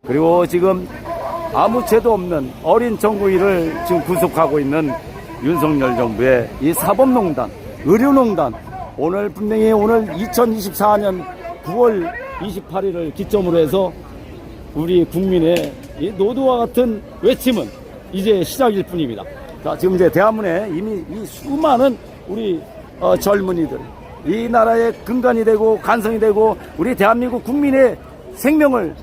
그리고 지금 아무 죄도 없는 어린 정부인을 지금 구속하고 있는 윤석열 정부의 이 사법농단, 의료농단, 오늘 분명히 오늘 2024년 9월 28일을 기점으로 해서 우리 국민의 이 노도와 같은 외침은 이제 시작일 뿐입니다. 자, 지금 이제 대한문에 이미 이 수많은 우리 젊은이들, 이 나라의 근간이 되고 간성이 되고 우리 대한민국 국민의 생명을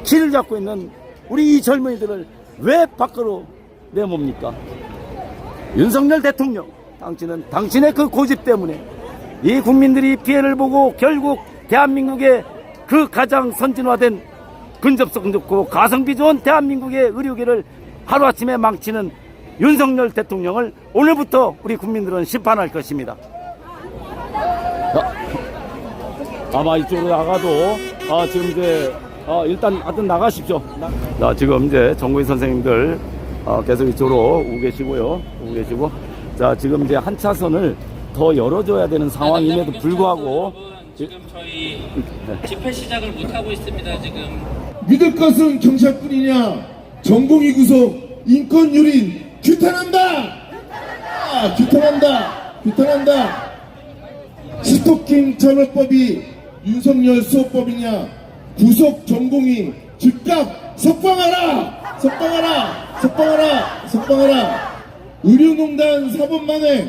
길을 잡고 있는 우리 이 젊은이들을 왜 밖으로 내몹니까? 윤석열 대통령, 당신의 그 고집 때문에 이 국민들이 피해를 보고 결국 대한민국의 그 가장 선진화된 근접성 좋고 가성비 좋은 대한민국의 의료계를 하루아침에 망치는 윤석열 대통령을 오늘부터 우리 국민들은 심판할 것입니다. 아마 이쪽으로 나가도 지금 이제 일단 하여튼 나가십시오. 자, 지금 이제 정구인 선생님들 계속 이쪽으로 오고 계시고요. 자, 지금 이제 한 차선을 더 열어줘야 되는 상황임에도 불구하고 지금 저희 집회 시작을 못하고 있습니다. 지금 믿을 것은 경찰뿐이냐? 전공의 구속, 인권 유린, 규탄한다! 규탄한다! 스토킹 처벌법이 윤석열 수호법이냐? 구속 전공의 즉각 석방하라! 의료농단 사법만행,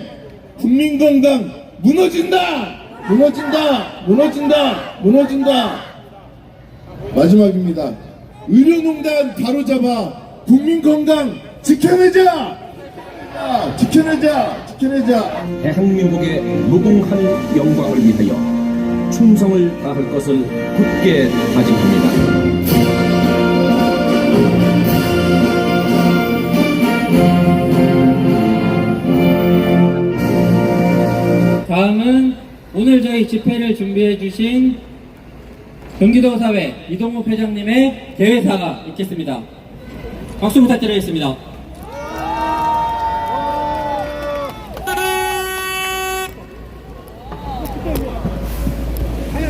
국민건강 무너진다! 마지막입니다. 의료농단 바로잡아 국민건강 지켜내자! 대한민국의 무궁한 영광을 위하여 충성을 다할 것을 굳게 다짐합니다. 다음은 오늘 저희 집회를 준비해 주신 경기도 사회 이동욱 회장님의 대회사가 있겠습니다. 박수 부탁드리겠습니다.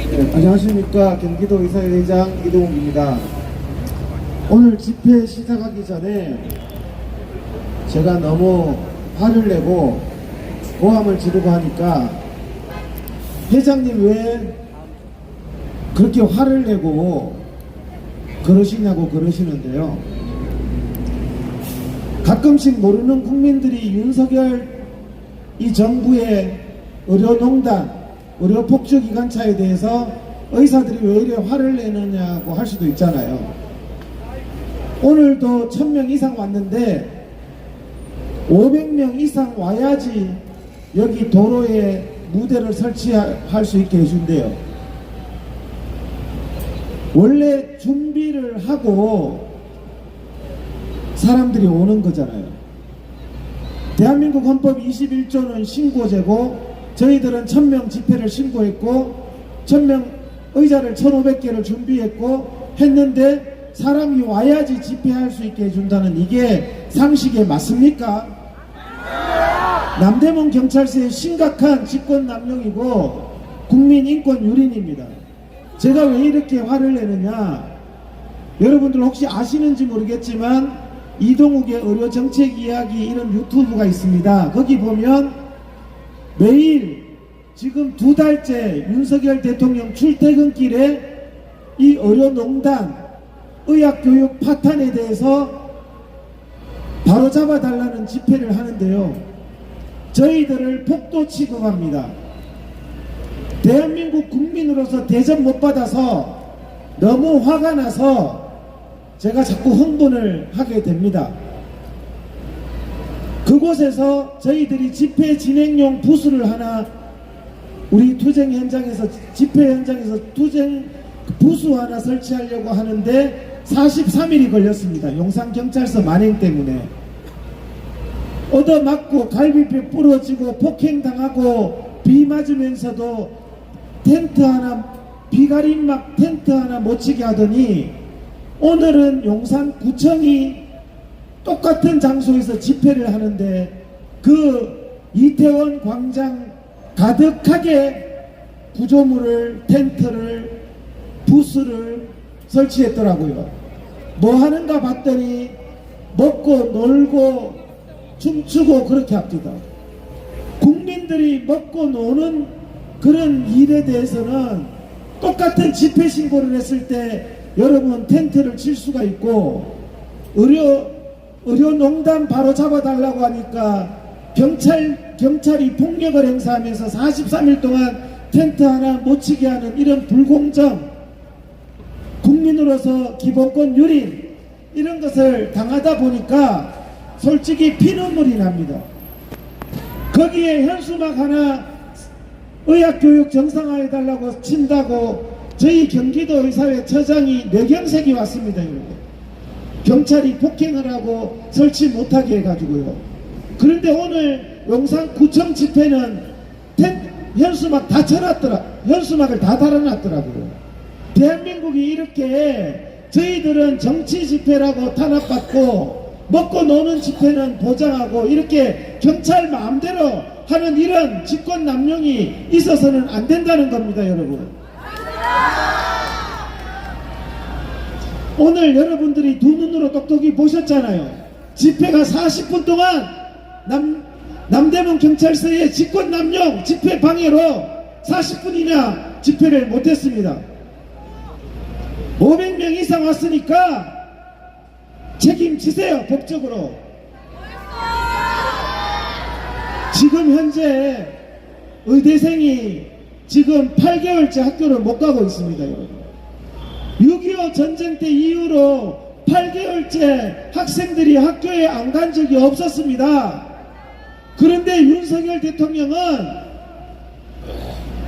네, 안녕하십니까. 경기도 이사회장 이동욱입니다. 오늘 집회 시작하기 전에 제가 너무 화를 내고 고함을 지르고 하니까 회장님 왜 그렇게 화를 내고 그러시냐고 그러시는데요. 가끔씩 모르는 국민들이 윤석열 이 정부의 의료농단, 의료폭주기관차에 대해서 의사들이 왜 이래 화를 내느냐고 할 수도 있잖아요. 오늘도 1000명 이상 왔는데 500명 이상 와야지 여기 도로에 무대를 설치할 수 있게 해준대요. 원래 준비를 하고 사람들이 오는 거잖아요. 대한민국 헌법 21조는 신고제고 저희들은 1000명 집회를 신고했고 1000명 의자를 1500개를 준비했고 했는데 사람이 와야지 집회할 수 있게 해준다는 이게 상식에 맞습니까? 남대문 경찰서의 심각한 직권남용이고 국민인권 유린입니다. 제가 왜 이렇게 화를 내느냐, 여러분들 혹시 아시는지 모르겠지만 이동욱의 의료정책 이야기 이런 유튜브가 있습니다. 거기 보면 매일 지금 2달째 윤석열 대통령 출퇴근길에 이 의료농단, 의학교육 파탄에 대해서 바로잡아 달라는 집회를 하는데요. 저희들을 폭도 취급합니다. 대한민국 국민으로서 대접 못 받아서 너무 화가 나서 제가 자꾸 흥분을 하게 됩니다. 그곳에서 저희들이 집회 진행용 부스를 하나, 우리 투쟁 현장에서, 집회 현장에서 투쟁 부스 하나 설치하려고 하는데 43일이 걸렸습니다. 용산경찰서 만행 때문에. 얻어맞고 갈비뼈 부러지고 폭행당하고 비 맞으면서도 텐트 하나, 비가림막 텐트 하나 못 치게 하더니 오늘은 용산구청이 똑같은 장소에서 집회를 하는데 그 이태원 광장 가득하게 구조물을, 텐트를, 부스를 설치했더라고요. 뭐 하는가 봤더니 먹고 놀고 춤추고 그렇게 합니다. 국민들이 먹고 노는 그런 일에 대해서는 똑같은 집회 신고를 했을 때 여러분 텐트를 칠 수가 있고, 의료농단 바로 잡아달라고 하니까 경찰이 폭력을 행사하면서 43일 동안 텐트 하나 못 치게 하는 이런 불공정, 국민으로서 기본권 유린, 이런 것을 당하다 보니까 솔직히 피눈물이 납니다. 거기에 현수막 하나 의학교육 정상화해달라고 친다고 저희 경기도 의사회 처장이 뇌경색이 왔습니다. 여러분. 경찰이 폭행을 하고 설치 못하게 해가지고요. 그런데 오늘 용산구청 집회는 현수막 다 현수막을 다 달아놨더라고요. 대한민국이 이렇게 저희들은 정치 집회라고 탄압받고 먹고 노는 집회는 보장하고 이렇게 경찰 마음대로 하는 이런 직권 남용이 있어서는 안 된다는 겁니다, 여러분. 오늘 여러분들이 두 눈으로 똑똑히 보셨잖아요. 집회가 40분 동안 남대문 경찰서의 직권 남용 집회 방해로 40분이나 집회를 못했습니다. 500명 이상 왔으니까 책임지세요, 법적으로. 지금 현재 의대생이 지금 8개월째 학교를 못 가고 있습니다, 여러분. 6.25 전쟁 때 이후로 8개월째 학생들이 학교에 안 간 적이 없었습니다. 그런데 윤석열 대통령은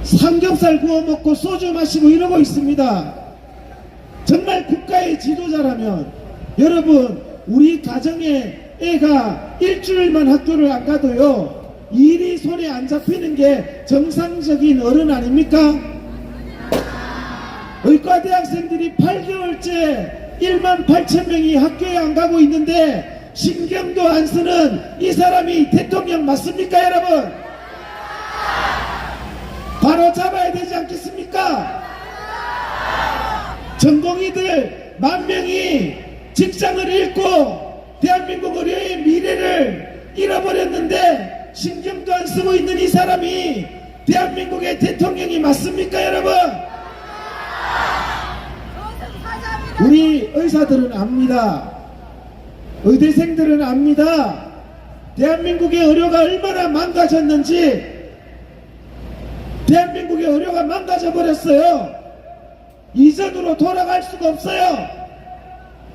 삼겹살 구워 먹고 소주 마시고 이러고 있습니다. 정말 국가의 지도자라면 여러분, 우리 가정에 애가 일주일만 학교를 안 가도요 일이 손에 안 잡히는 게 정상적인 어른 아닙니까? 의과대 학생들이 8개월째 18,000명이 학교에 안 가고 있는데 신경도 안 쓰는 이 사람이 대통령 맞습니까, 여러분? 바로 잡아야 되지 않겠습니까? 전공의들 10,000명이 직장을 잃고 대한민국 의료의 미래를 잃어버렸는데 신경도 안 쓰고 있는 이 사람이 대한민국의 대통령이 맞습니까, 여러분? 우리 의사들은 압니다. 의대생들은 압니다. 대한민국의 의료가 얼마나 망가졌는지. 대한민국의 의료가 망가져 버렸어요. 이전으로 돌아갈 수가 없어요.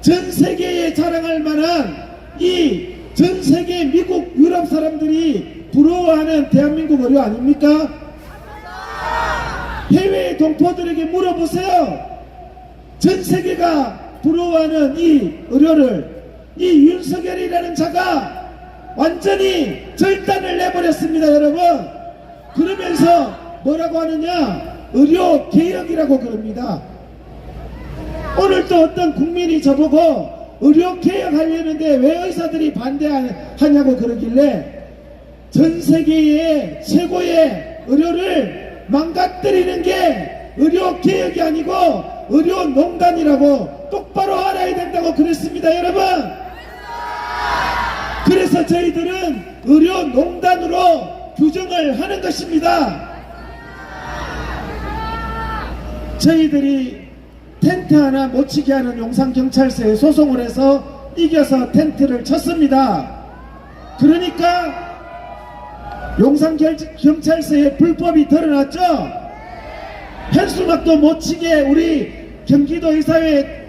전 세계에 자랑할 만한 이 전 세계 미국 유럽 사람들이 부러워하는 대한민국 의료 아닙니까? 해외 동포들에게 물어보세요. 전 세계가 부러워하는 이 의료를 이 윤석열이라는 자가 완전히 절단을 내버렸습니다, 여러분. 그러면서 뭐라고 하느냐? 의료 개혁이라고 그럽니다. 오늘 또 어떤 국민이 저보고 의료 개혁하려는데 왜 의사들이 반대하냐고 그러길래 전 세계의 최고의 의료를 망가뜨리는 게 의료 개혁이 아니고 의료 농단이라고 똑바로 알아야 된다고 그랬습니다, 여러분. 그래서 저희들은 의료 농단으로 규정을 하는 것입니다. 저희들이 텐트 하나 못 치게 하는 용산경찰서에 소송을 해서 이겨서 텐트를 쳤습니다. 그러니까 용산경찰서에 불법이 드러났죠. 현수막도 못 치게 우리 경기도의사회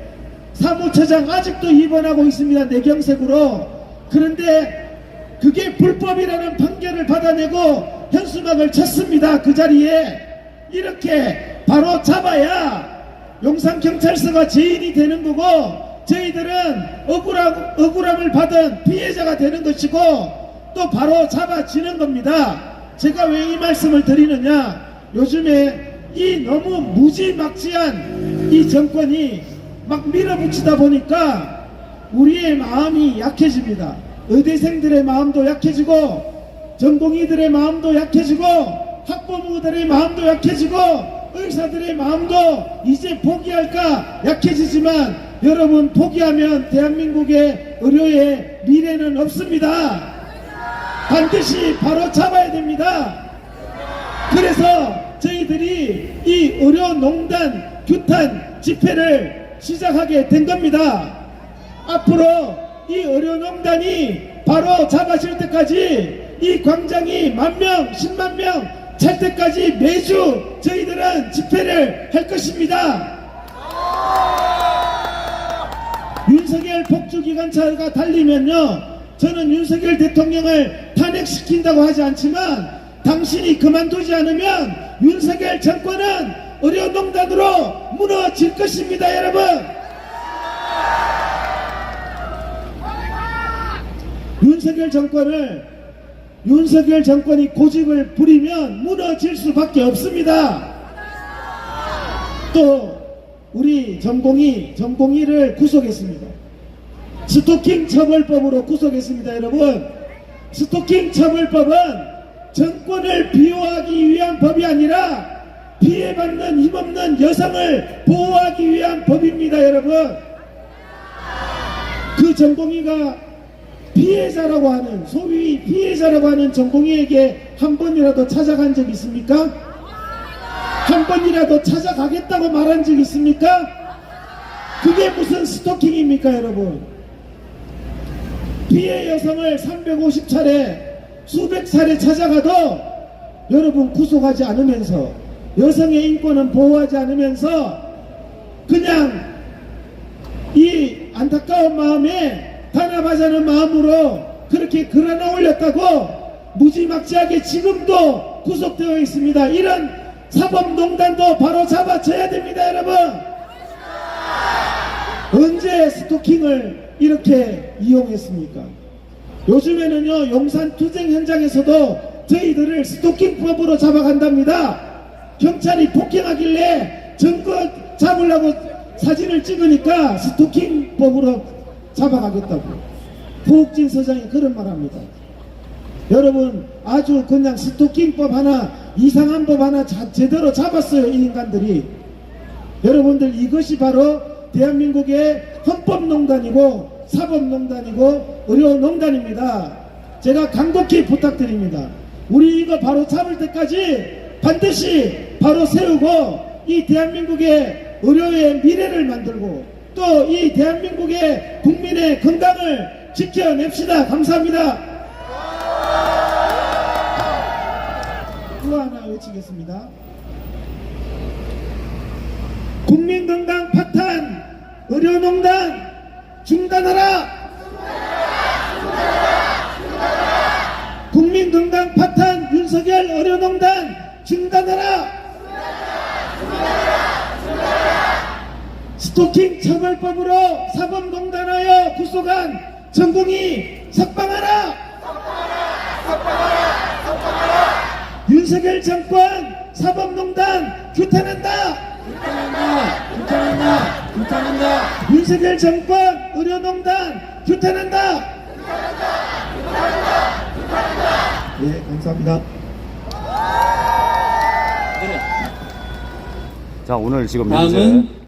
사무처장 아직도 입원하고 있습니다, 뇌경색으로. 그런데 그게 불법이라는 판결을 받아내고 현수막을 쳤습니다. 그 자리에 이렇게 바로 잡아야 용산경찰서가 죄인이 되는 거고 저희들은 억울함을 받은 피해자가 되는 것이고 또 바로 잡아지는 겁니다. 제가 왜 이 말씀을 드리느냐? 요즘에 이 너무 무지막지한 이 정권이 막 밀어붙이다 보니까 우리의 마음이 약해집니다. 의대생들의 마음도 약해지고 전공의들의 마음도 약해지고 학부모들의 마음도 약해지고 의사들의 마음도 이제 포기할까 약해지지만 여러분 포기하면 대한민국의 의료의 미래는 없습니다. 반드시 바로 잡아야 됩니다. 그래서 저희들이 이 의료농단 규탄 집회를 시작하게 된 겁니다. 앞으로 이 의료농단이 바로 잡아질 때까지 이 광장이 10,000명, 10만 명 찰 때까지 매주 저희들은 집회를 할 것입니다. 윤석열 폭주기관차가 달리면요, 저는 윤석열 대통령을 탄핵시킨다고 하지 않지만 당신이 그만두지 않으면 윤석열 정권은 의료농단으로 무너질 것입니다. 여러분, 윤석열 정권이 고집을 부리면 무너질 수밖에 없습니다. 또 우리 전공의를 구속했습니다. 스토킹 처벌법으로 구속했습니다. 여러분, 스토킹 처벌법은 정권을 비호하기 위한 법이 아니라 피해받는 힘없는 여성을 보호하기 위한 법입니다. 여러분, 그 전공의가 피해자라고 하는, 소위 피해자라고 하는 전공의에게 한 번이라도 찾아간 적 있습니까? 한 번이라도 찾아가겠다고 말한 적 있습니까? 그게 무슨 스토킹입니까? 여러분, 피해 여성을 350차례 수백 차례 찾아가도 여러분 구속하지 않으면서, 여성의 인권은 보호하지 않으면서 그냥 이 안타까운 마음에 단합하자는 마음으로 그렇게 글 하나 올렸다고 무지막지하게 지금도 구속되어 있습니다. 이런 사법농단도 바로 잡아쳐야 됩니다. 여러분, 언제 스토킹을 이렇게 이용했습니까? 요즘에는요, 용산 투쟁 현장에서도 저희들을 스토킹법으로 잡아간답니다. 경찰이 폭행하길래 증거 잡으려고 사진을 찍으니까 스토킹법으로 잡아가겠다고 포옥진 서장이 그런 말합니다. 여러분, 아주 그냥 스토킹법 하나, 이상한 법 하나 제대로 잡았어요, 이 인간들이. 여러분들, 이것이 바로 대한민국의 헌법농단이고 사법농단이고 의료농단입니다. 제가 간곡히 부탁드립니다. 우리 이거 바로 잡을 때까지 반드시 바로 세우고 이 대한민국의 의료의 미래를 만들고 또 이 대한민국의 국민의 건강을 지켜냅시다. 감사합니다. 또 하나 외치겠습니다. 국민건강 파탄 의료농단 중단하라. 국민건강 파탄 윤석열 의료농단 중단하라. 스토킹 처벌법으로 사법농단하여 구속한 전공의 석방하라. 윤석열 정권 사법농단 규탄한다. 윤석열 정권 의료농단 규탄한다. 네, 감사합니다. 자, 오늘 지금 다음은 현재